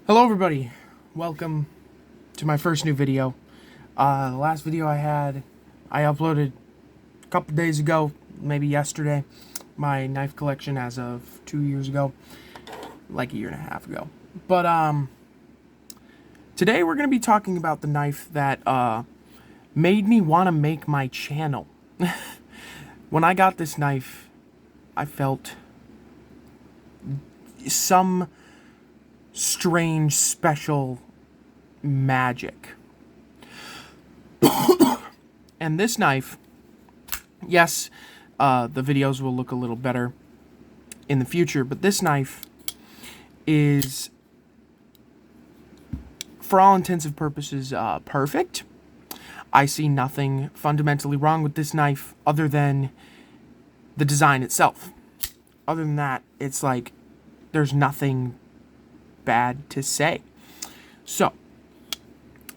Hello everybody, welcome to my first new video. The last video I uploaded a couple days ago, maybe yesterday, my knife collection as of 2 years ago, like a year and a half ago. But today we're going to be talking about the knife that made me want to make my channel. When I got this knife, I felt some strange, special magic. And this knife, yes, the videos will look a little better in the future, but this knife is, for all intents and purposes, perfect. I see nothing fundamentally wrong with this knife other than the design itself. Other than that, it's like there's nothing bad to say. So,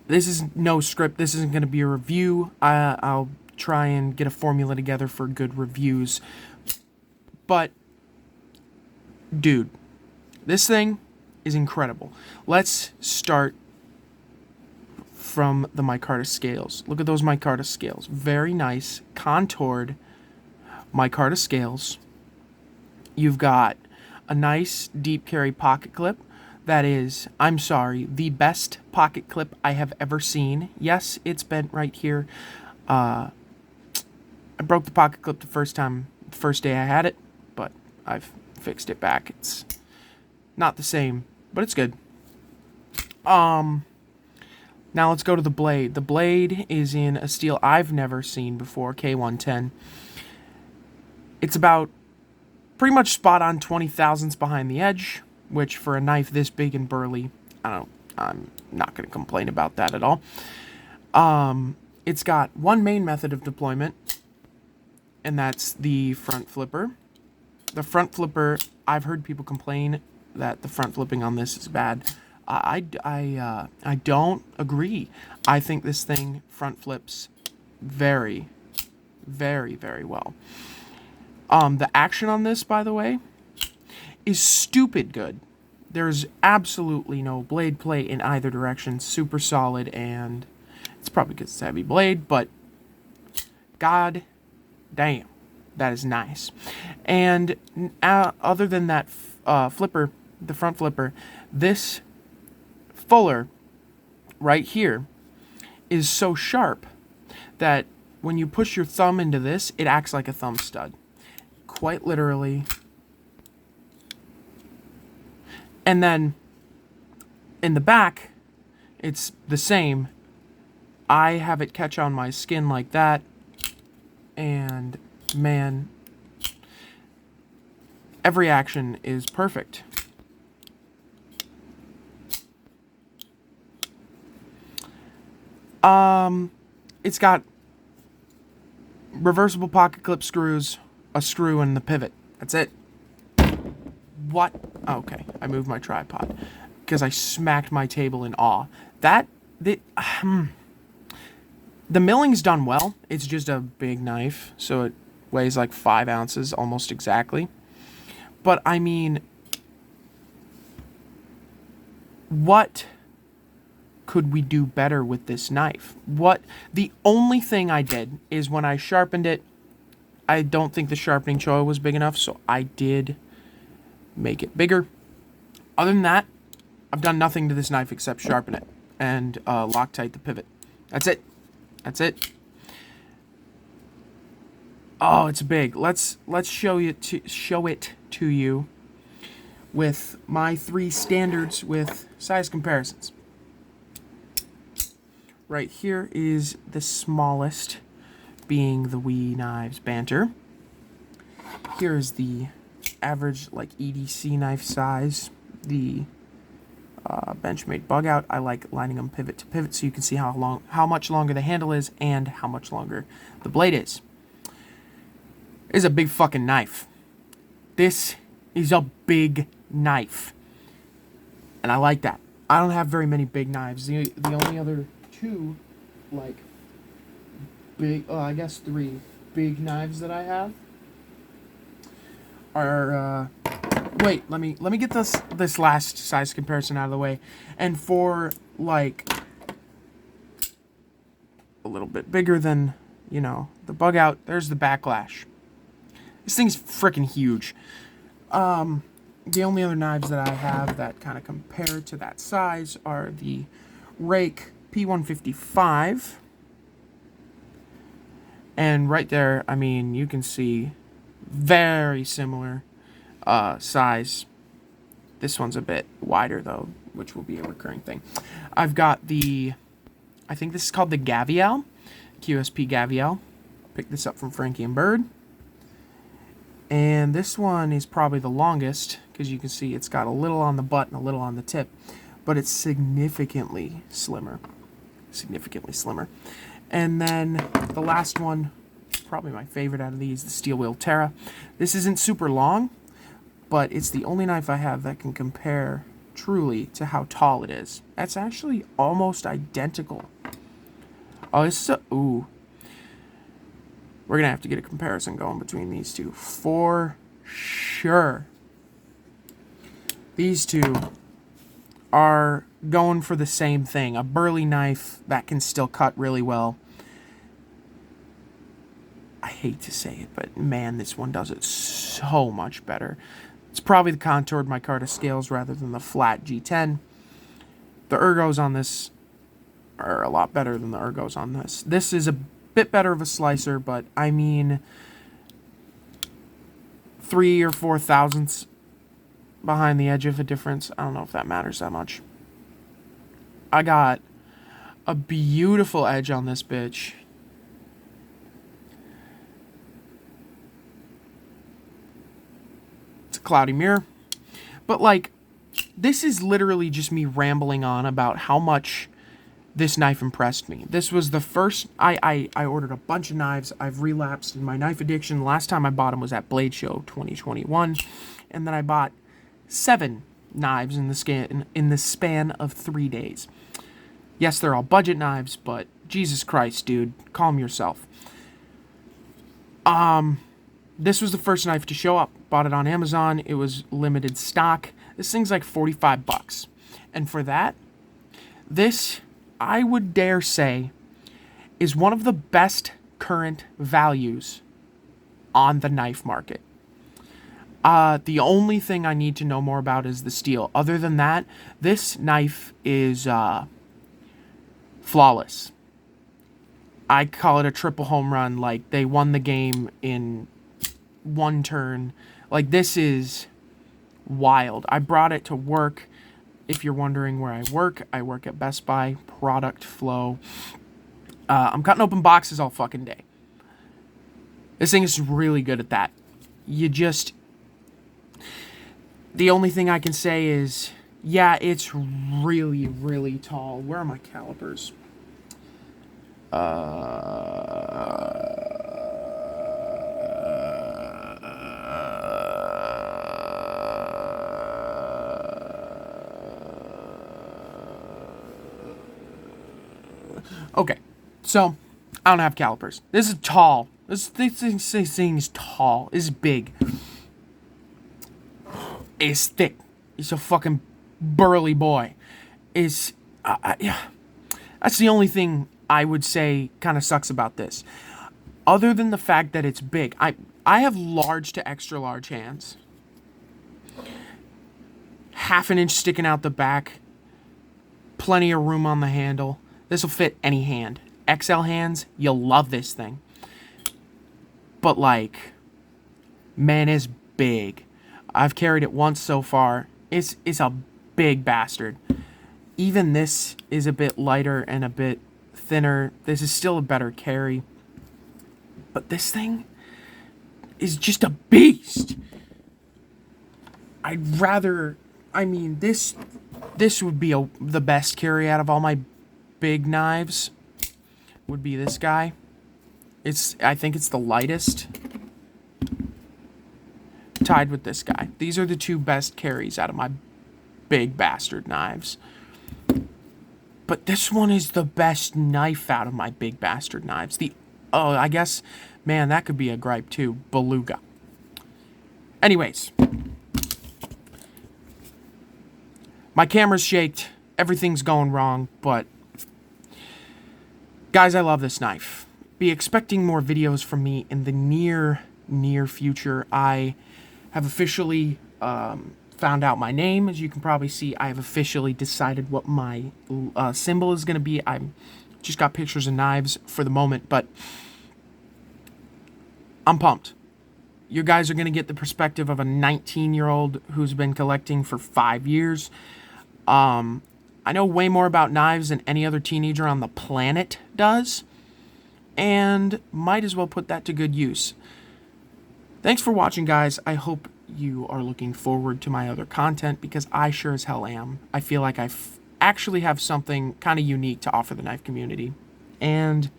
this is no script. This isn't going to be a review. I'll try and get a formula together for good reviews. But, dude, this thing is incredible. Let's start from the micarta scales. Look at those micarta scales. Very nice, contoured micarta scales. You've got a nice deep carry pocket clip. That is, I'm sorry, the best pocket clip I have ever seen. Yes, it's bent right here. I broke the pocket clip the first day I had it, but I've fixed it back. It's not the same, but it's good. Now let's go to the blade. The blade is in a steel I've never seen before, K110. It's about pretty much spot on 20 thousandths behind the edge, which for a knife this big and burly, I'm not going to complain about that at all. It's got one main method of deployment, and that's the front flipper. The front flipper, I've heard people complain that the front flipping on this is bad. I don't agree. I think this thing front flips very, very, very well. The action on this, by the way, is stupid good. There's absolutely no blade play in either direction. Super solid, and it's probably because it's a heavy blade, but god damn, that is nice. And other than that flipper, the front flipper, this fuller right here is so sharp that when you push your thumb into this, it acts like a thumb stud. Quite literally. And then in the back, it's the same. I have it catch on my skin like that. And man, every action is perfect. It's got reversible pocket clip screws, a screw, and the pivot. That's it. What? Okay, I moved my tripod because I smacked my table in awe. The milling's done well. It's just a big knife, so it weighs like 5 ounces almost exactly. But I mean, what could we do better with this knife? The only thing I did is when I sharpened it, I don't think the sharpening choil was big enough, so I did make it bigger. Other than that, I've done nothing to this knife except sharpen it and Loctite the pivot. That's it. That's it. Oh, it's big. Let's show it to you with my 3 standards with size comparisons. Right here is the smallest, being the Wee Knives Banter. Here is the average, like, EDC knife size, the Benchmade Bug Out. I like lining them pivot to pivot so you can see how much longer the handle is and how much longer the blade is. This is a big fucking knife. This is a big knife, and I like that. I don't have very many big knives. The only other 2, like, big, I guess 3 big knives that I have are wait, let me get this last size comparison out of the way. And for like a little bit bigger than, you know, the bug out, there's the backlash. This thing's freaking huge. The only other knives that I have that kind of compare to that size are the Rake P155. And right there, I mean, you can see very similar size. This one's a bit wider, though, which will be a recurring thing. I've got the, I think this is called the Gavial, QSP Gavial. Picked this up from Frankie and Bird. And this one is probably the longest, because you can see it's got a little on the butt and a little on the tip. But it's significantly slimmer. Significantly slimmer. And then the last one, probably my favorite out of these, the Steel Wheel Terra. This isn't super long, but it's the only knife I have that can compare truly to how tall it is. That's actually almost identical. Oh, it's so... Ooh. We're going to have to get a comparison going between these two. For sure. These two are going for the same thing. A burly knife that can still cut really well. I hate to say it, but man, this one does it so much better. It's probably the contoured micarta scales rather than the flat G10. The ergos on this are a lot better than the ergos on this. This is a bit better of a slicer, but I mean 3 or 4 thousandths behind the edge of a difference. I don't know if that matters that much. I got a beautiful edge on this bitch. It's a cloudy mirror. But like, this is literally just me rambling on about how much this knife impressed me. This was the first... I ordered a bunch of knives. I've relapsed in my knife addiction. The last time I bought them was at Blade Show 2021. And then I bought 7 knives in the span of 3 days. Yes, they're all budget knives, but Jesus Christ, dude. Calm yourself. This was the first knife to show up. Bought it on Amazon. It was limited stock. This thing's like $45. And for that, this... I would dare say, is one of the best current values on the knife market. The only thing I need to know more about is the steel. Other than that, this knife is flawless. I call it a triple home run. Like, they won the game in one turn. Like, this is wild. I brought it to work. If you're wondering where I work at Best Buy, product flow. I'm cutting open boxes all fucking day. This thing is really good at that. The only thing I can say is, yeah, it's really, really tall. Where are my calipers? Okay, so I don't have calipers. This is tall. This thing is tall. It's big. It's thick. It's a fucking burly boy. Yeah. That's the only thing I would say kind of sucks about this. Other than the fact that it's big. I have large to extra large hands. 1/2 inch sticking out the back. Plenty of room on the handle. This will fit any hand. XL hands, you'll love this thing. But like, man, it's big. I've carried it once so far. It's a big bastard. Even this is a bit lighter and a bit thinner. This is still a better carry. But this thing is just a beast. This would be the best carry out of all my big knives. Would be this guy. I think it's the lightest. Tied with this guy. These are the 2 best carries out of my big bastard knives. But this one is the best knife out of my big bastard knives. I guess, man, that could be a gripe too. Beluga. Anyways, My camera's shaked. Everything's going wrong, but guys, I love this knife. Be expecting more videos from me in the near future. I have officially found out my name. As you can probably see, I have officially decided what my symbol is going to be. I just got pictures of knives for the moment, but I'm pumped. You guys are going to get the perspective of a 19-year-old who's been collecting for 5 years. I know way more about knives than any other teenager on the planet does, and might as well put that to good use. Thanks for watching, guys. I hope you are looking forward to my other content, because I sure as hell am. I feel like I actually have something kind of unique to offer the knife community, and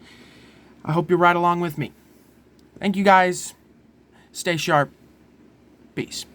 I hope you're right along with me. Thank you, guys. Stay sharp. Peace.